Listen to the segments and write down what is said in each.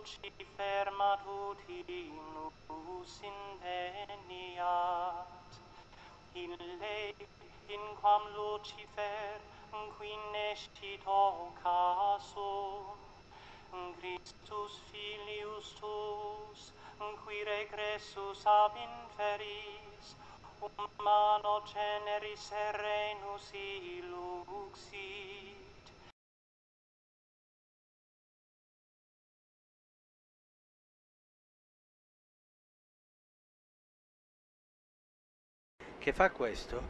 Lucifer matutinus inveniat, ille in quam Lucifer qui nescito casum, Christus filius tuus, qui regressus ab inferis, humano generis serenus illuxit. Che fa questo?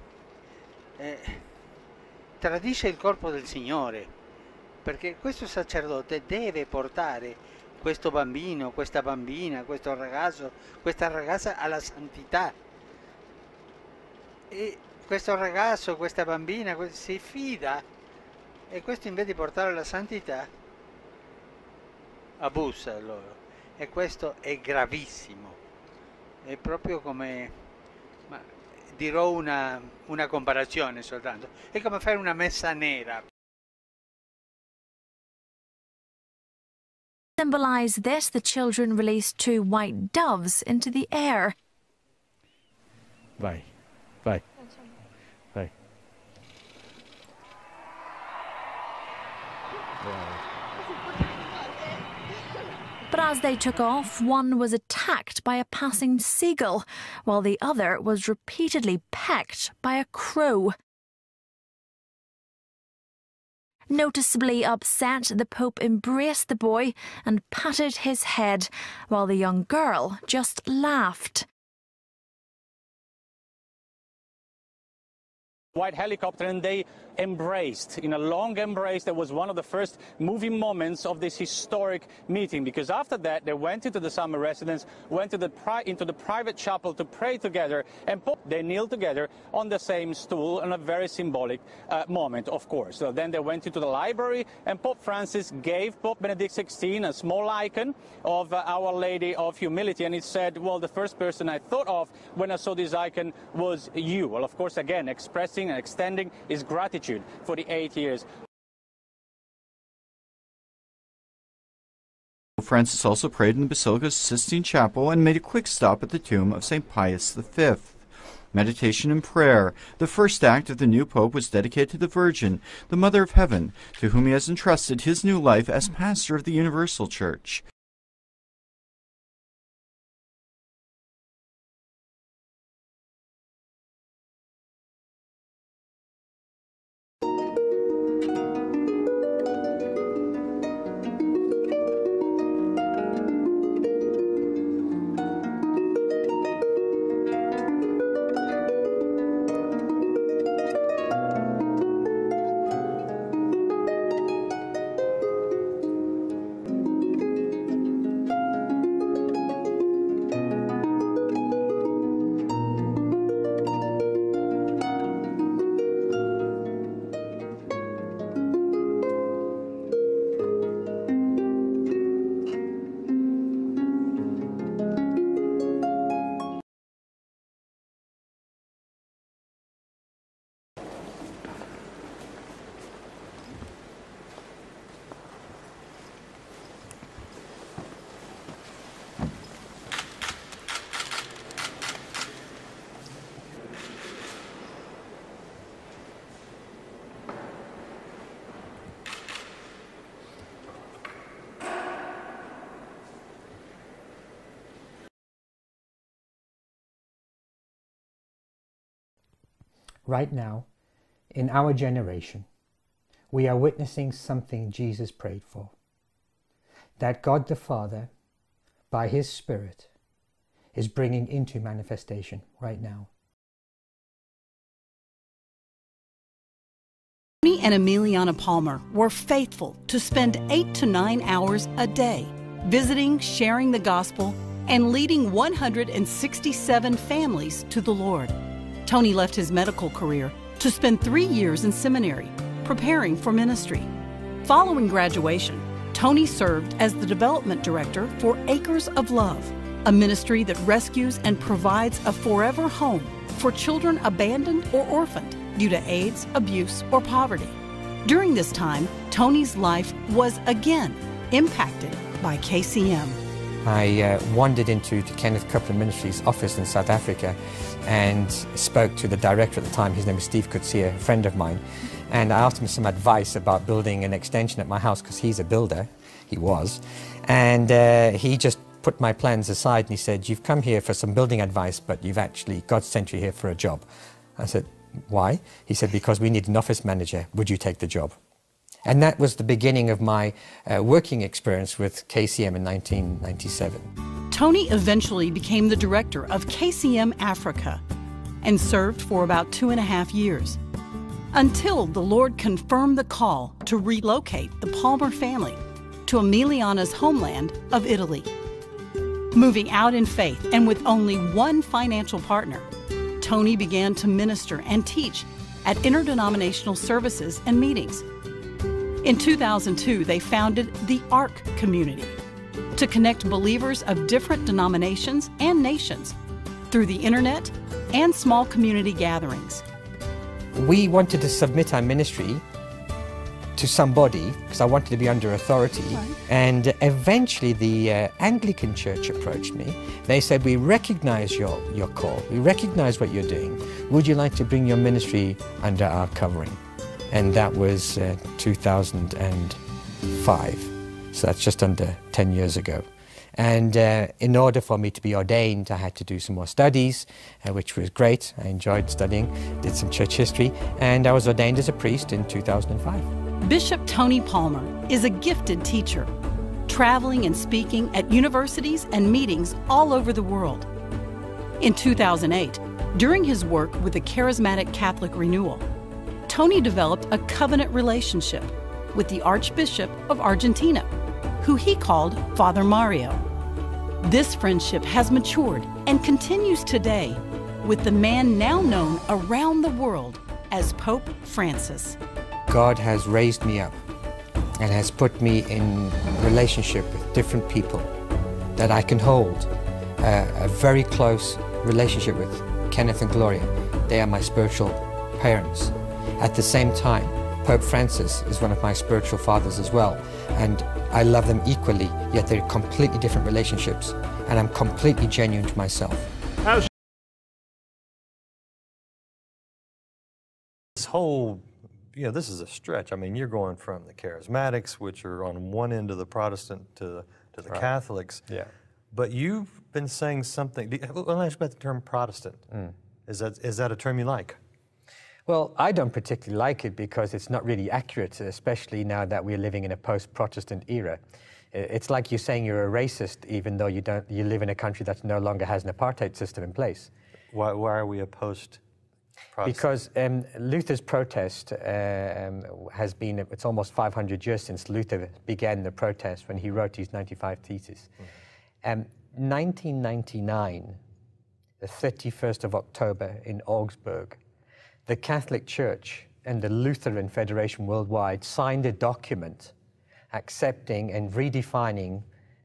Tradisce il corpo del Signore, perché questo sacerdote deve portare questo bambino, questa bambina, questo ragazzo, questa ragazza alla santità. E questo ragazzo, questa bambina si fida, e questo invece di portarlo alla santità abusa loro, e questo è gravissimo. È proprio come, ma dirò una comparazione soltanto, è come fare una messa nera. To symbolize this, the children released 2 white doves into the air. Vai. But as they took off, one was attacked by a passing seagull, while the other was repeatedly pecked by a crow. Noticeably upset, the Pope embraced the boy and patted his head, while the young girl just laughed. White helicopter, and they embraced in a long embrace. That was one of the first moving moments of this historic meeting, because after that they went into the summer residence, went to into the private chapel to pray together, and they kneeled together on the same stool in a very symbolic moment, of course. So then they went into the library, and Pope Francis gave Pope Benedict XVI a small icon of Our Lady of Humility, and he said, well, the first person I thought of when I saw this icon was you. Well, of course, again, expressing and extending his gratitude for the 8 years. Francis also prayed in the Basilica's Sistine Chapel and made a quick stop at the tomb of St. Pius V. Meditation and prayer. The first act of the new Pope was dedicated to the Virgin, the Mother of Heaven, to whom he has entrusted his new life as pastor of the Universal Church. Right now, in our generation, we are witnessing something Jesus prayed for. That God the Father, by His Spirit, is bringing into manifestation right now. Tony and Emiliana Palmer were faithful to spend 8 to 9 hours a day visiting, sharing the gospel, and leading 167 families to the Lord. Tony left his medical career to spend 3 years in seminary, preparing for ministry. Following graduation, Tony served as the development director for Acres of Love, a ministry that rescues and provides a forever home for children abandoned or orphaned due to AIDS, abuse, or poverty. During this time, Tony's life was again impacted by KCM. I wandered into the Kenneth Copeland Ministries office in South Africa and spoke to the director at the time. His name is Steve Kutsia, a friend of mine, and I asked him some advice about building an extension at my house because he's a builder, he was, and he just put my plans aside and he said, "You've come here for some building advice, but you've actually, God sent you here for a job." I said, "Why?" He said, "Because we need an office manager. Would you take the job?" And that was the beginning of my working experience with KCM in 1997. Tony eventually became the director of KCM Africa and served for about 2.5 years, until the Lord confirmed the call to relocate the Palmer family to Emiliana's homeland of Italy. Moving out in faith and with only one financial partner, Tony began to minister and teach at interdenominational services and meetings. In 2002, they founded the ARC community to connect believers of different denominations and nations through the internet and small community gatherings. We wanted to submit our ministry to somebody because I wanted to be under authority. Right. And eventually the Anglican Church approached me. They said, "We recognize your call. We recognize what you're doing. Would you like to bring your ministry under our covering?" And that was 2005. So that's just under 10 years ago. And in order for me to be ordained, I had to do some more studies, which was great. I enjoyed studying, did some church history, and I was ordained as a priest in 2005. Bishop Tony Palmer is a gifted teacher, traveling and speaking at universities and meetings all over the world. In 2008, during his work with the Charismatic Catholic Renewal, Tony developed a covenant relationship with the Archbishop of Argentina, who he called Father Mario. This friendship has matured and continues today with the man now known around the world as Pope Francis. God has raised me up and has put me in relationship with different people that I can hold a very close relationship with. Kenneth and Gloria, they are my spiritual parents. At the same time, Pope Francis is one of my spiritual fathers as well, and I love them equally, yet they're completely different relationships, and I'm completely genuine to myself. This whole, this is a stretch. I mean, you're going from the Charismatics, which are on one end of the Protestant, to the right. Catholics. Yeah. But you've been saying something. Let me ask about the term Protestant. Is that a term you like? Well, I don't particularly like it because it's not really accurate, especially now that we're living in a post-Protestant era. It's like you saying you're a racist even though you live in a country that no longer has an apartheid system in place. Why are we a post-Protestant? Because Luther's protest has been, it's almost 500 years since Luther began the protest when he wrote his 95 Theses. 1999, the 31st of October in Augsburg, the Catholic Church and the Lutheran Federation worldwide signed a document accepting and redefining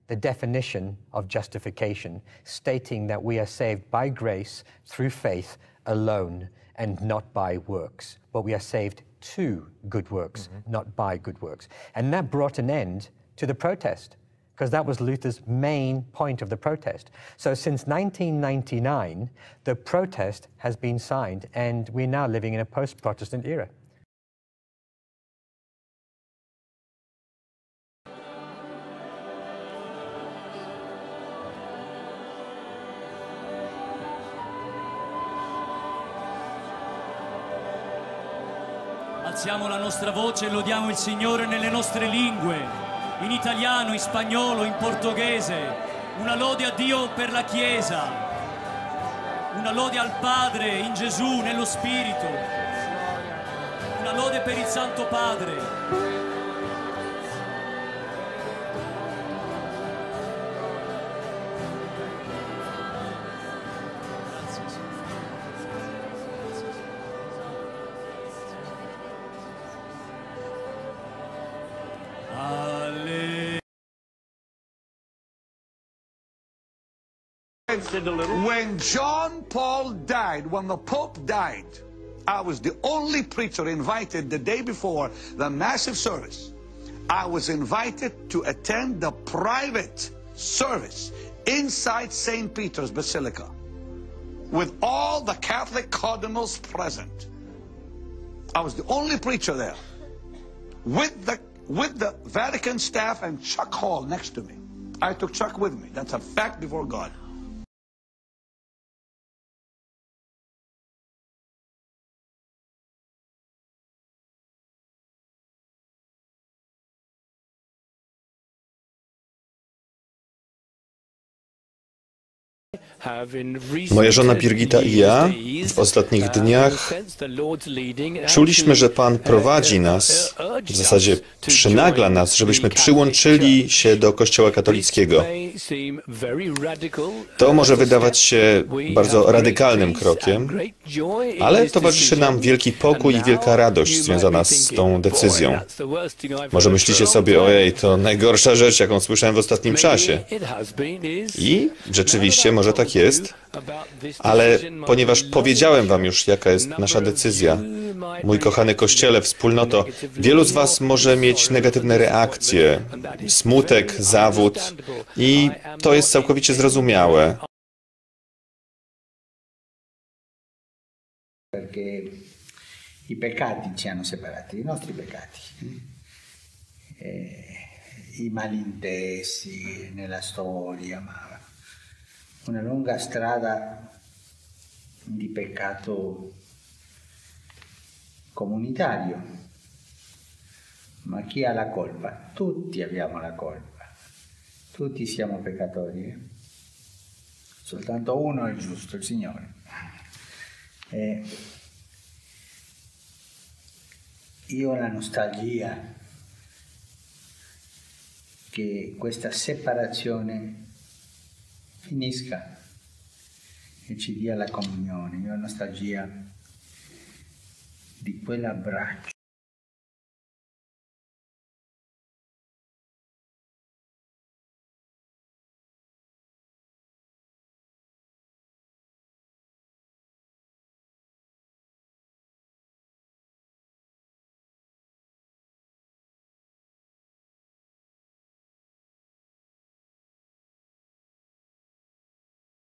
the definition of justification, stating that we are saved by grace through faith alone and not by works. But we are saved to good works, not by good works. And that brought an end to the protest, because that was Luther's main point of the protest. So since 1999, the protest has been signed, and we're now living in a post-Protestant era. Alziamo la nostra voce e lodiamo il Signore nelle nostre lingue, in italiano, in spagnolo, in portoghese. Una lode a Dio per la Chiesa, una lode al Padre in Gesù, nello Spirito, una lode per il Santo Padre. When John Paul died, when the Pope died, I was the only preacher invited the day before the massive service. I was invited to attend the private service inside St. Peter's Basilica with all the Catholic cardinals present. I was the only preacher there with the Vatican staff and Chuck Hall next to me. I took Chuck with me. That's a fact before God. Moja żona Birgita i ja w ostatnich dniach czuliśmy, że Pan prowadzi nas, w zasadzie przynagla nas, żebyśmy przyłączyli się do Kościoła katolickiego. To może wydawać się bardzo radykalnym krokiem, ale towarzyszy nam wielki pokój i wielka radość związana z tą decyzją. Może myślicie sobie, ojej, to najgorsza rzecz, jaką słyszałem w ostatnim czasie. I rzeczywiście może tak jest, ale ponieważ powiedziałem wam już, jaka jest nasza decyzja, mój kochany Kościele, wspólnoto, wielu z was może mieć negatywne reakcje, smutek, zawód i to jest całkowicie zrozumiałe. Perché i peccati ci hanno separati, i nostri peccati, i malintesi nella storia, ma una lunga strada di peccato comunitario. Ma chi ha la colpa? Tutti abbiamo la colpa, tutti siamo peccatori. Soltanto uno è il giusto, il Signore. Io ho la nostalgia che questa separazione finisca e ci dia la comunione. Io ho nostalgia di quell'abbraccio